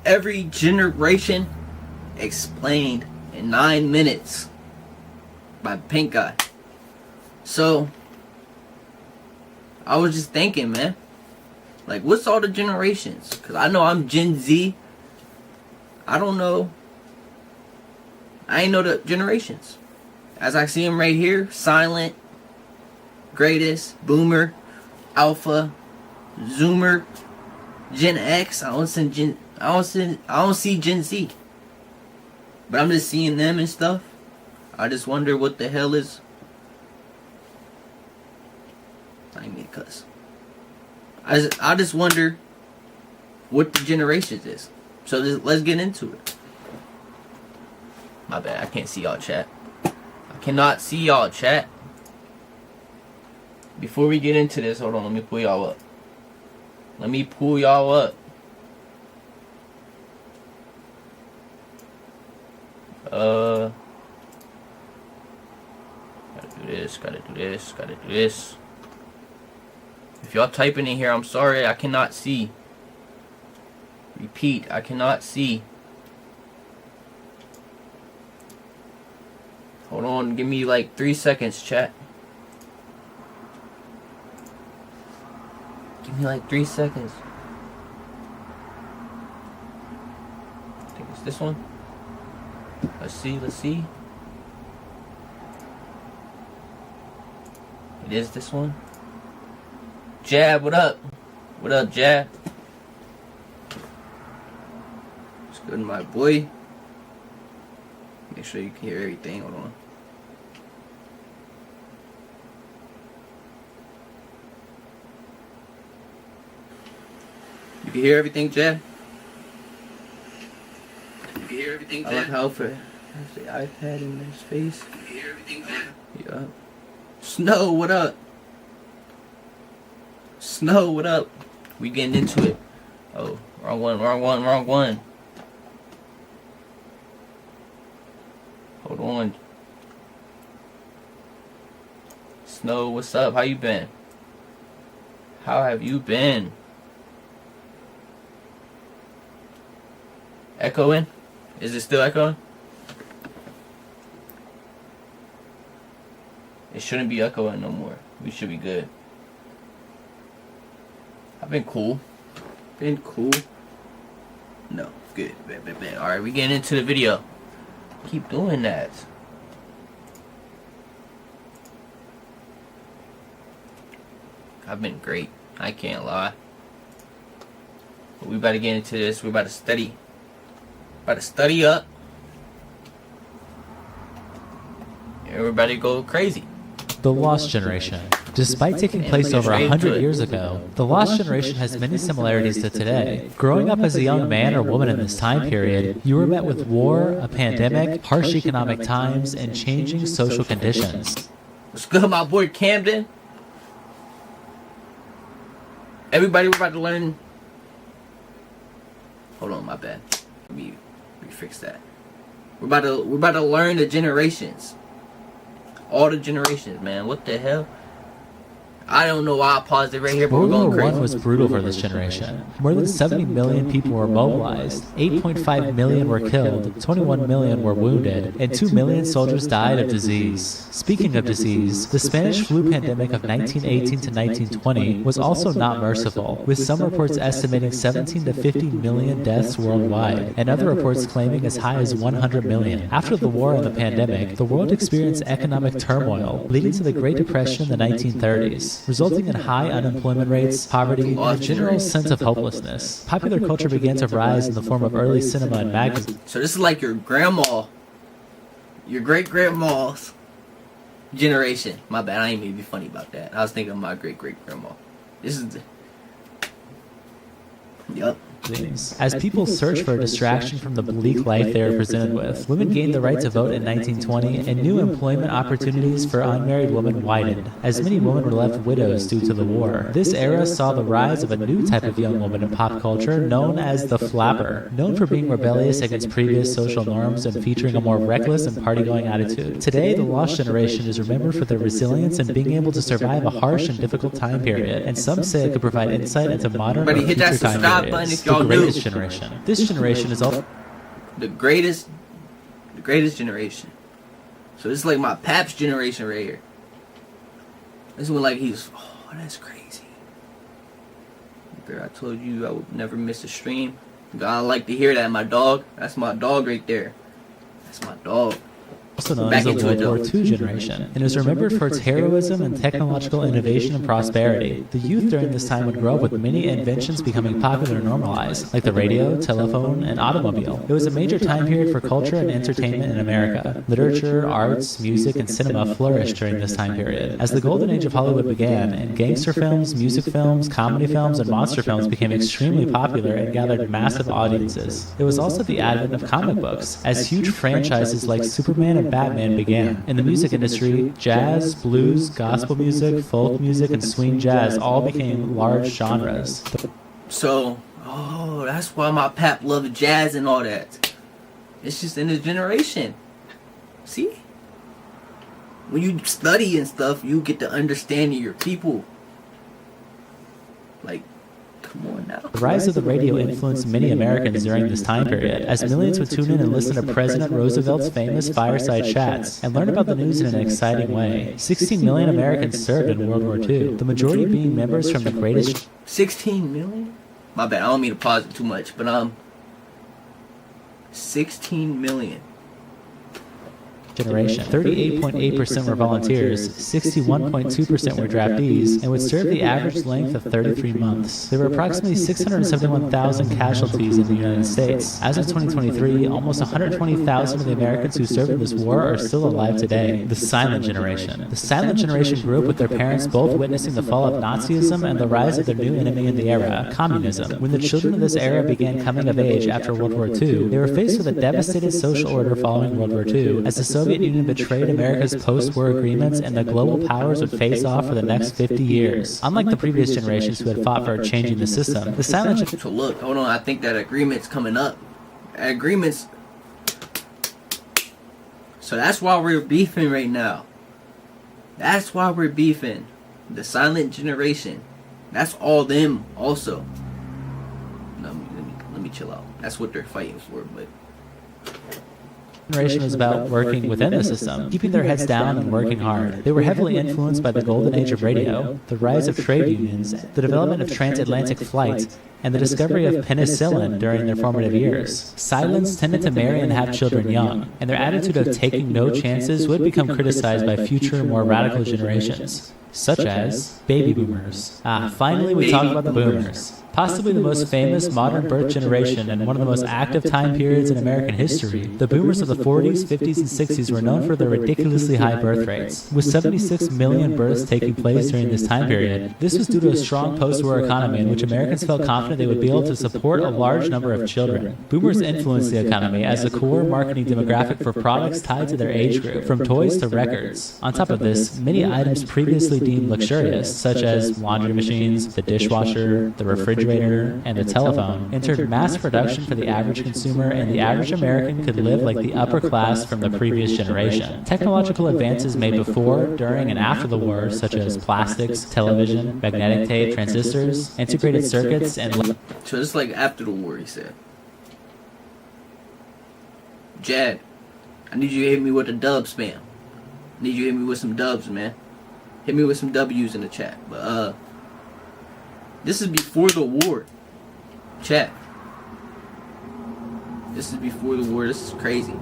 every generation explained in 9 minutes by Pink Guy. So I was just thinking, man, like, what's all the generations? Because I know I'm Gen Z. I don't know. I ain't know the generations. As I see them right here: Silent, Greatest, Boomer, Alpha, Zoomer, Gen X. I don't see Gen Z. But I'm just seeing them and stuff. I just wonder what the hell is. I ain't mean to cuss. I just wonder what the generations is. So let's get into it. My bad, I can't see y'all chat. I cannot see y'all chat. Before we get into this, hold on, let me pull y'all up. Let me pull y'all up. Gotta do this, gotta do this, gotta do this. If y'all typing in here, I'm sorry, I cannot see. Repeat, I cannot see. Hold on, give me like 3 seconds, chat. Give me like 3 seconds. I think it's this one. Let's see, let's see. It is this one. Jab, what up? What up, Jab? What's good, my boy? Make sure you can hear everything. Hold on. You can hear everything, Jab? You can hear everything, Jab? I like how Alfred has the iPad in his face. You can hear everything, Jab? Yeah. Snow, what up? Snow, what up? We getting into it. Oh, wrong one, wrong one, wrong one. Hold on. Snow, what's up? How you been? How have you been? Echoing? Is it still echoing? It shouldn't be echoing no more. We should be good. I've been cool. Been cool. No, good. Alright, we getting into the video. Keep doing that. I've been great. I can't lie. But we about to get into this. We about to study. About to study up. Everybody go crazy. The Lost Generation. Despite taking place over 100 years ago, the Lost Generation has many similarities to today. Growing up as a young man or woman in this time period, you were met with war, a pandemic, harsh economic times, and changing social conditions. What's good, my boy Camden? Everybody, we're about to learn. Hold on, my bad. Let me fix that. We're about to learn the generations. All the generations, man. What the hell? I don't know why I paused it right here, but we're going crazy. World War I was brutal for this generation. More than 70 million people were mobilized, 8.5 million were killed, 21 million were wounded, and 2 million soldiers died of disease. Speaking of disease, the Spanish flu pandemic of 1918 to 1920 was also not merciful, with some reports estimating 17 to 50 million deaths worldwide, and other reports claiming as high as 100 million. After the war and the pandemic, the world experienced economic turmoil, leading to the Great Depression in the 1930s. Resulting in high unemployment rates, poverty, and a general sense of hopelessness. Popular culture began to rise in the form of early cinema and magazines. So this is like your grandma, your great-grandma's generation. My bad, I ain't mean to be funny about that. I was thinking of my great-great-grandma. This is the... Yup. As people searched for a distraction from the bleak life they were presented with, women gained the right to vote in 1920, and new employment opportunities for unmarried women widened, as many women were left widows due to the war. This era saw the rise of a new type of young woman in pop culture known as the flapper, known for being rebellious against previous social norms and featuring a more reckless and party-going attitude. Today, the Lost Generation is remembered for their resilience and being able to survive a harsh and difficult time period, and some say it could provide insight into modern or future time periods. y'all knew. greatest generation. This generation is all The greatest generation. So this is like my Pap's generation right here. This is when like he's, oh, that's crazy. Girl, I told you I would never miss a stream. I like to hear that, my dog. That's my dog right there. That's my dog. also known as the World War II generation, and is remembered for its heroism and technological innovation and prosperity. The youth during this time would grow up with many inventions becoming popular and normalized, like the radio, telephone, and automobile. It was a major time period for culture and entertainment in America. Literature, arts, music, and cinema flourished during this time period. As the golden age of Hollywood began, and gangster films, music films, comedy films, and monster films became extremely popular and gathered massive audiences. It was also the advent of comic books, as huge franchises like Superman and Batman began. In the music industry, jazz, blues, gospel music, folk music, and swing jazz all became large genres. So, oh, that's why my Pap loved jazz and all that. It's just in his generation. See? When you study and stuff, you get to understand your people. Like, come on now. The rise of the radio influenced many Americans during this time period, as millions would tune in and listen to President Roosevelt's famous fireside chats and learn about the news in an exciting way. 16 million Americans served in World War II, the majority being members from the greatest... 16 million? My bad, I don't mean to pause it too much, but 16 million. Generation. 38.8% were volunteers, 61.2% were draftees, and would serve the average length of 33 months. There were approximately 671,000 casualties in the United States. As of 2023, almost 120,000 of the Americans who served in this war are still alive today. The Silent Generation. The Silent Generation grew up with their parents both witnessing the fall of Nazism and the rise of their new enemy in the era, communism. When the children of this era began coming of age after World War II, they were faced with a devastated social order following World War II, as the Soviet Union betrayed America's post-war agreements and the global powers would face off for the next 50 years. Unlike the previous generations who had fought for changing the system, the Silent Generation... So look, hold on, I think that agreement's coming up. Agreements... So that's why we're beefing right now. That's why we're beefing. The Silent Generation. That's all them also. No, let me chill out. That's what they're fighting for, but... Generation was about working within the system, keeping their heads down and working hard. They were heavily influenced by the golden age of radio, the rise of trade unions, the development of transatlantic flight, and the discovery of penicillin during their formative years. Silents tended to marry and have children young, and their attitude of taking no chances would become criticized by future, more radical generations, such as baby boomers. Finally we talk about the boomers. Possibly the most famous modern birth generation and one of the most active time periods in American history, the boomers of the 40s, 50s, and 60s were known for their ridiculously high birth rates. With 76 million births taking place during this time period, this was due to a strong post-war economy in which Americans felt confident they would be able to support a large number of children. Boomers influenced the economy as a core marketing demographic for products tied to their age group, from toys to records. On top of this, many items previously deemed luxurious, such as laundry machines, the dishwasher, the refrigerator, and the telephone, entered mass production for the average consumer, and the average American could live like the upper class from the previous generation. Technological advances made before, during, and after the war, such as plastics, television, magnetic tape, transistors, integrated circuits, and... So it's like after the war, he said. Jad, I need you to hit me with a dub spam. I need you to hit me with some dubs, man. Hit me with some W's in the chat. But, this is before the war. Chat. This is before the war. This is crazy.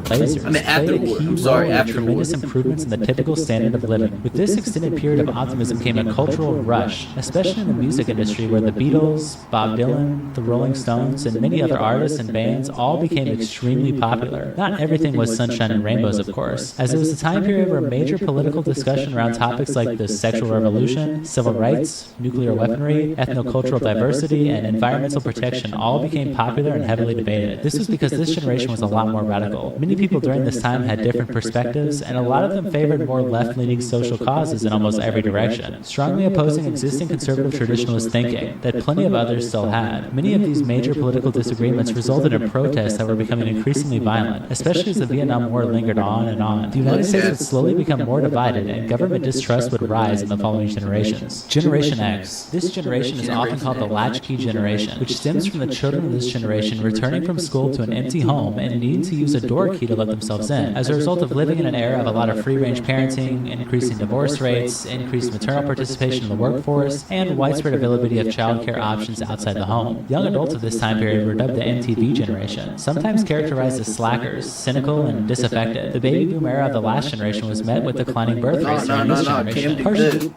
Lasers I mean, after played the war. a key I'm sorry, role in after the war. tremendous improvements in the typical standard of living. With this extended period of optimism came a cultural rush, especially in the music industry where the Beatles, Bob Dylan, the Rolling Stones, and many other artists and bands all became extremely popular. Not everything was sunshine and rainbows, of course, as it was a time period where major political discussion around topics like the sexual revolution, civil rights, nuclear weaponry, ethnocultural diversity, and environmental protection all became popular and heavily debated. This was because this generation was a lot more radical. Many Many people during this time had different perspectives, and a lot of them favored more left-leaning social causes in almost every direction, strongly opposing existing conservative traditionalist thinking that plenty of others still had. Many of these major political disagreements resulted in protests that were becoming increasingly violent, especially as the Vietnam War lingered on and on. The United States would slowly become more divided, and government distrust would rise in the following generations. Generation X. This generation is often called the latchkey generation, which stems from the children of this generation returning from school to an empty home and needing to use a door key to let themselves in, as a result of living in an era of a lot of free-range parenting, increasing divorce rates, increased maternal participation in the workforce, and widespread availability of childcare options outside the home. Young adults of this time period were dubbed the MTV generation, sometimes characterized as slackers, cynical, and disaffected. The baby boom era of the last generation was met with declining birth rates during this generation.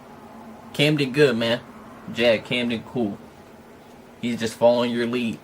Cam did good, man. Jack, Cam did cool. He's just following your lead.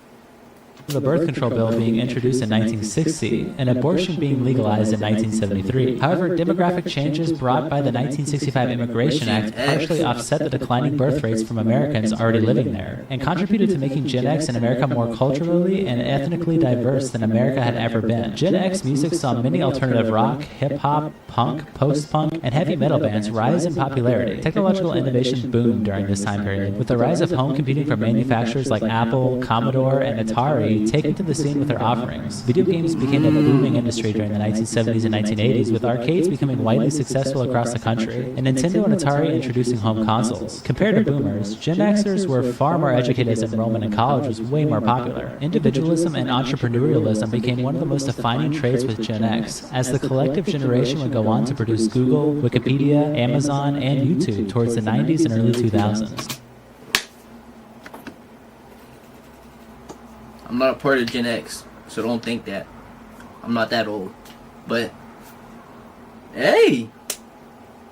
The birth control bill being introduced in 1960 and abortion being legalized in 1973. However, demographic changes brought by the 1965 Immigration Act partially offset the declining birth rates from Americans already living there and contributed to making Gen X in America more culturally and ethnically diverse than America had ever been. Gen X music saw many alternative rock, hip-hop, punk, post-punk, and heavy metal bands rise in popularity. Technological innovation boomed during this time period, with the rise of home computing from manufacturers like Apple, Commodore, and Atari taken to the scene with their offerings. Video games became a booming industry during the 1970s and 1980s, with arcades becoming widely successful across the country, and Nintendo and Atari introducing home consoles. Compared to boomers, Gen Xers were far more educated as enrollment in college was way more popular. Individualism and entrepreneurialism became one of the most defining traits with Gen X, as the collective generation would go on to produce Google, Wikipedia, Amazon, and YouTube towards the 90s and early 2000s. I'm not a part of Gen X, so don't think that. I'm not that old. But, hey,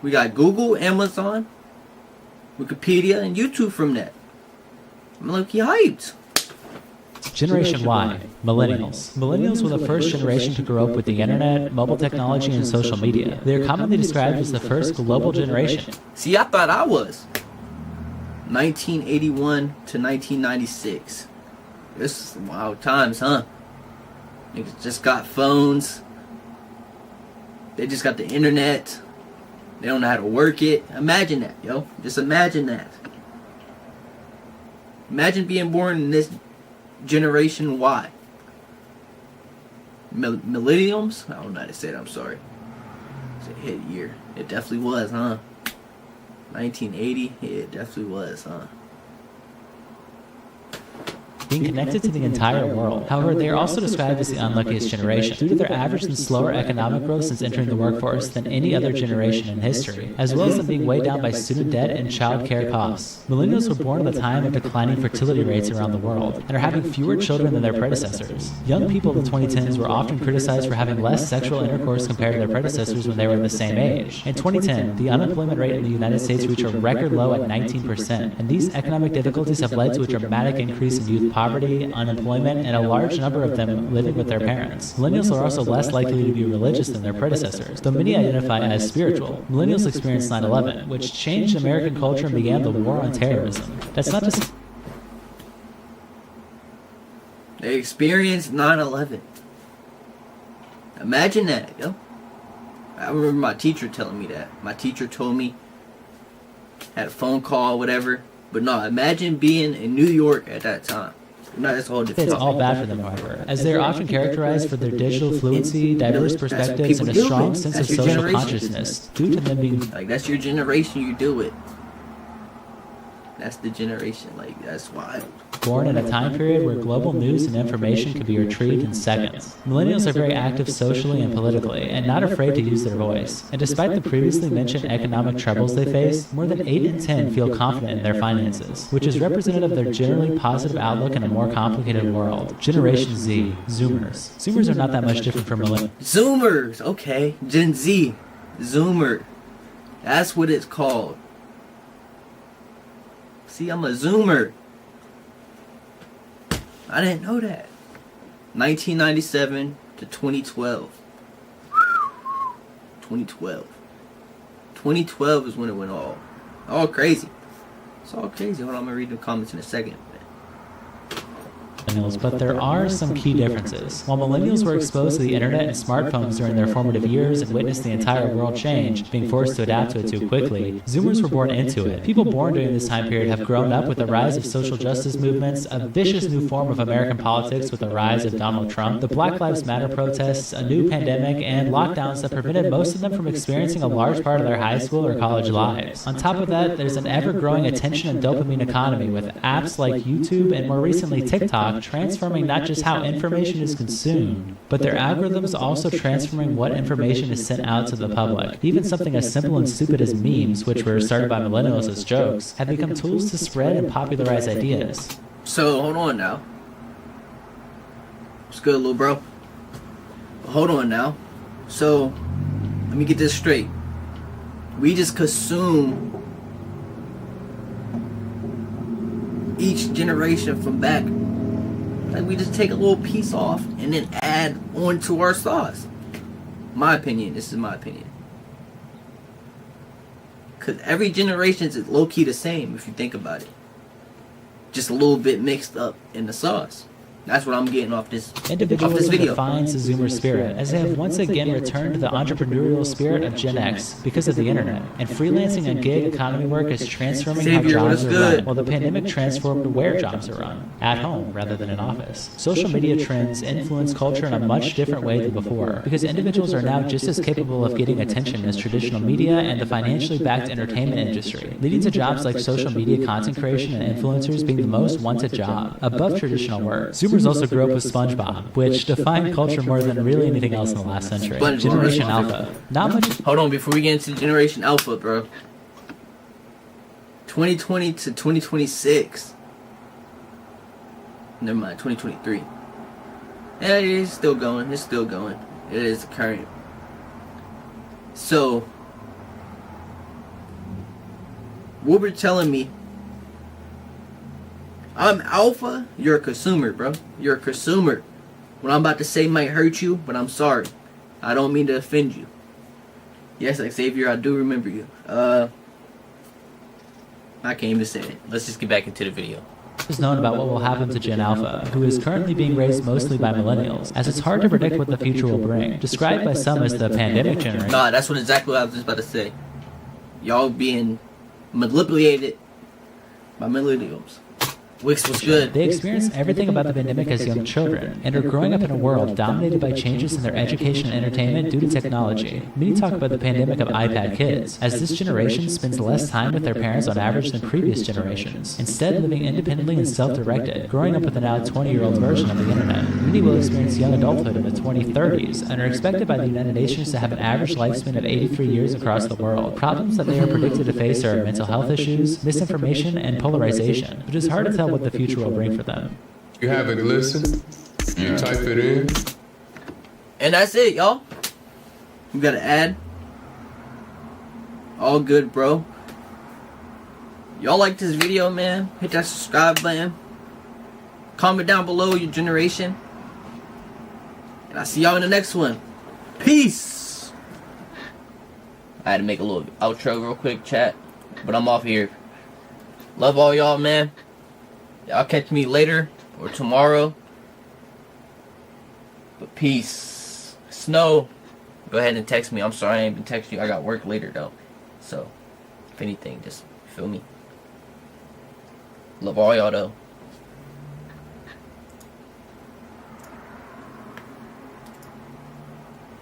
we got Google, Amazon, Wikipedia, and YouTube from that. I'm low-key hyped. Generation Y, Millennials. Millennials were the first generation to grow up with the internet, mobile technology, and social media. They are commonly described as the first global generation. See, I thought I was. 1981 to 1996. This is wild times, huh? Niggas just got phones. They just got the internet. They don't know how to work it. Imagine that, yo. Just imagine that. Imagine being born in this generation Y. Millenniums? I don't know how to say it, I'm sorry. It's a hit year. It definitely was, huh? 1980? Yeah, it definitely was, huh? Being connected to the entire world. However, they are also described as the unluckiest generation due to their average and slower economic growth since entering the workforce than any other generation in history, as well as them being weighed down by student debt and child care costs. Millennials were born at a time of declining fertility rates around the world and are having fewer children than their predecessors. Young people in the 2010s were often criticized for having less sexual intercourse compared to their predecessors when they were the same age. In 2010, the unemployment rate in the United States reached a record low at 19%, and these economic difficulties have led to a dramatic increase in youth poverty, unemployment, and a large number of them living with their parents. Millennials are also less likely to be religious than their predecessors, though many identify as spiritual. Millennials experienced 9/11, which changed American culture and began the war on terrorism. That's not just... They experienced 9/11. Imagine that, yo. I remember my teacher telling me that. My teacher told me, had a phone call, whatever. But no, imagine being in New York at that time. No, that's all different. It's all bad for them, however, as they are often characterized for their digital fluency, diverse perspectives, and a strong sense of social consciousness, due to them being... Like, that's your generation you do it. That's the generation, like, that's wild. Born in a time period where global news and information can be retrieved in seconds. Millennials are very active socially and politically, and not afraid to use their voice. And despite the previously mentioned economic troubles they face, more than 8 in 10 feel confident in their finances, which is representative of their generally positive outlook in a more complicated world. Generation Z, Zoomers. Zoomers are not that much different from millennials. Zoomers, okay. Gen Z, Zoomer. That's what it's called. See, I'm a Zoomer. I didn't know that. 1997 to 2012. 2012. 2012 is when it went all crazy. It's all crazy. Hold on, I'm gonna read the comments in a second. millennials, but there are some key differences. While millennials were exposed to the internet and smartphones during their formative years and witnessed the entire world change, being forced to adapt to it too quickly, Zoomers were born into it. People born during this time period have grown up with the rise of social justice movements, a vicious new form of American politics with the rise of Donald Trump, the Black Lives Matter protests, a new pandemic, and lockdowns that prevented most of them from experiencing a large part of their high school or college lives. On top of that, there's an ever-growing attention and dopamine economy with apps like YouTube and more recently TikTok transforming not just how information is consumed, but their algorithms also transforming what information is sent out to the public. Even something as simple and stupid as memes, which were started by millennials as jokes, have become tools to spread and popularize ideas. So, hold on now. What's good, little bro? Hold on now. So, let me get this straight. We just consume each generation from back. Like, we just take a little piece off and then add on to our sauce. My opinion. This is my opinion. Because every generation is low-key the same if you think about it. Just a little bit mixed up in the sauce. That's what I'm getting off this Individualism video. defines the Zoomer spirit, as they have once again returned to the entrepreneurial spirit of Gen X because of the internet. And freelancing and gig economy work is transforming how jobs are run, while the pandemic transformed where jobs are run, at home rather than in office. Social media trends influence culture in a much different way than before, because individuals are now just as capable of getting attention as traditional media and the financially backed entertainment industry, leading to jobs like social media content creation and influencers being the most wanted job, above traditional work. Zoomers also grew up with SpongeBob, which defined culture more than really anything else in the last century. Generation Alpha. Not much. Hold on, before we get into Generation Alpha, bro. 2020 to 2026. Never mind, 2023. Yeah, it is still going. It's still going. It is current. So, what we're telling me, I'm alpha, you're a consumer, bro. You're a consumer. What I'm about to say might hurt you, but I'm sorry. I don't mean to offend you. Yes, Xavier, I do remember you. I can't even say it. Let's just get back into the video. Is known about what will happen to Gen Alpha, who is currently being raised mostly by millennials, as it's hard to predict what the future will bring. Described by some as the pandemic generation. Nah, that's exactly what I was just about to say. Y'all being manipulated by millennials. Wix was good. They experienced everything about the pandemic as young children, and are growing up in a world dominated by changes in their education and entertainment due to technology. Many talk about the pandemic of iPad kids, as this generation spends less time with their parents on average than previous generations, instead living independently and self-directed, growing up with a now 20-year-old version of the internet. Many will experience young adulthood in the 2030s, and are expected by the United Nations to have an average lifespan of 83 years across the world. Problems that they are predicted to face are mental health issues, misinformation, and polarization, which is hard to tell what the future will bring for them. You have it listed, you type it in, and that's it, y'all. We got an ad. All good, bro. Y'all like this video, man? Hit that subscribe button. Comment down below your generation. And I'll see y'all in the next one. Peace. I had to make a little outro real quick, chat. But I'm off here. Love all y'all, man. Y'all catch me later or tomorrow. But peace. Snow, go ahead and text me. I'm sorry I ain't been texting you. I got work later though. So, if anything, just feel me. Love all y'all though.